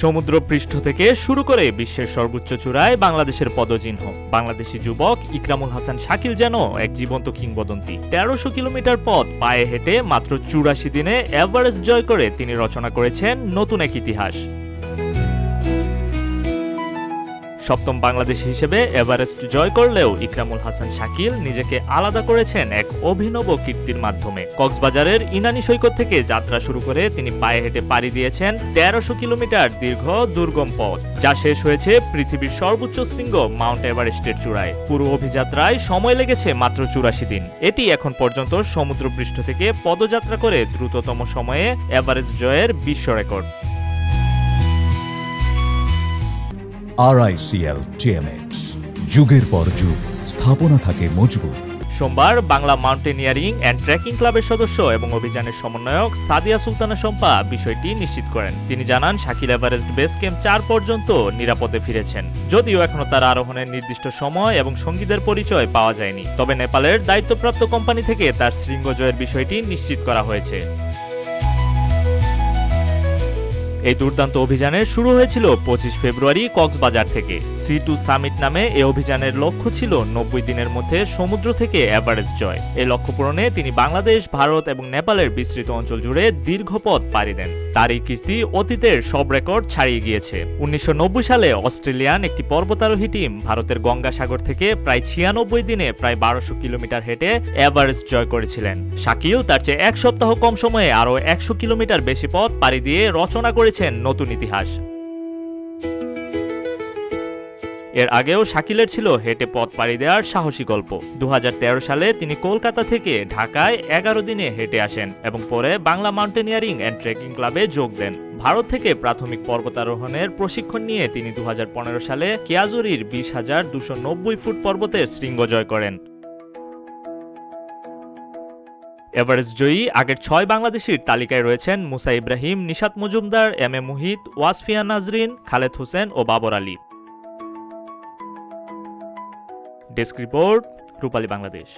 সমুদ্রপৃষ্ঠ থেকে শুরু করে বিশ্বের সর্বোচ্চ চূড়ায় বাংলাদেশের পদচিহ্ন। বাংলাদেশি যুবক ইকরামুল হাসান শাকিল যেন এক জীবন্ত কিংবদন্তি। ১৩০০ কিলোমিটার পথ পায়ে হেঁটে মাত্র ৮৪ দিনে এভারেস্ট জয় করে তিনি রচনা করেছেন নতুন এক ইতিহাস। সপ্তম বাংলাদেশী হিসেবে এভারেস্ট জয় করলেও ইকরামুল হাসান শাকিল নিজেকে আলাদা করেছেন এক অভিনব কীর্তির মাধ্যমে। কক্সবাজারের ইনানী সৈকত থেকে যাত্রা শুরু করে তিনি পায়ে হেঁটে পাড়ি দিয়েছেন ১৩০০ কিলোমিটার দীর্ঘ দুর্গম পথ, যা শেষ হয়েছে পৃথিবীর সর্বোচ্চ শৃঙ্গ মাউন্ট এভারেস্টের চূড়ায়। পুরো অভিযাত্রায় সময় লেগেছে মাত্র ৮৪ দিন। এটি এখন পর্যন্ত সমুদ্রপৃষ্ঠ থেকে পদযাত্রা করে দ্রুততম সময়ে এভারেস্ট জয়ের বিশ্ব রেকর্ড। RICL TMX, যুগের পর যুগ স্থাপনা থাকে মজবুত। সোমবার বাংলা মাউন্টেনিয়ারিং অ্যান্ড ট্রেকিং ক্লাবের সদস্য এবং অভিযানের সমন্বয়ক সাদিয়া সুলতানা শম্পা বিষয়টি নিশ্চিত করেন। তিনি জানান, শাকিল এভারেস্ট বেস ক্যাম্প ৪ পর্যন্ত নিরাপদে ফিরেছেন। যদিও এখনো তার আরোহণের নির্দিষ্ট সময় এবং সঙ্গীদের পরিচয় পাওয়া যায়নি, তবে নেপালের দায়িত্বপ্রাপ্ত কোম্পানি থেকে তার শৃঙ্গ জয়ের বিষয়টি নিশ্চিত করা হয়েছে। এই দুর্দান্ত অভিযানের শুরু হয়েছিল ২৫ ফেব্রুয়ারি কক্সবাজার থেকে। C2 সামিট নামে এই অভিযানের লক্ষ্য ছিল ৯০ দিনের মধ্যে সমুদ্র থেকে এভারেস্ট জয়। এই লক্ষ্য পূরণে তিনি বাংলাদেশ, ভারত এবং নেপালের বিস্তৃত অঞ্চল জুড়ে দীর্ঘ পথ পাড়ি দেন। তার এই কীর্তি অতীতের সব রেকর্ড ছাড়িয়ে গিয়েছে। ১৯৯০ সালে অস্ট্রেলিয়ান একটি পর্বতারোহী টিম ভারতের গঙ্গাসাগর থেকে প্রায় ৯৬ দিনে প্রায় ১২০০ কিলোমিটার হেঁটে এভারেস্ট জয় করেছিলেন। শাকিল তার চেয়ে এক সপ্তাহ কম সময়ে আরও ১০০ কিলোমিটার বেশি পথ পাড়ি দিয়ে রচনা করেছেন নতুন ইতিহাস। এর আগেও শাকিলের ছিল হেঁটে পথ পাড়ি দেওয়ার সাহসী গল্প। ২০১৩ সালে তিনি কলকাতা থেকে ঢাকায় ১১ দিনে হেঁটে আসেন এবং পরে বাংলা মাউন্টেনিয়ারিং অ্যান্ড ট্রেকিং ক্লাবে যোগ দেন। ভারত থেকে প্রাথমিক পর্বতারোহণের প্রশিক্ষণ নিয়ে তিনি ২০১৫ সালে কেয়াজুরির ২০,২৯০ ফুট পর্বতের শৃঙ্গ জয় করেন। এভারেস্ট জয়ী আগের ৬ বাংলাদেশির তালিকায় রয়েছেন মুসা ইব্রাহিম, নিশাত মজুমদার, M.A. মুহিত, ওয়াসফিয়া নাজরিন, খালেদ হোসেন ও বাবর আলী। ডেস্ক রিপোর্ট, রূপালী বাংলাদেশ।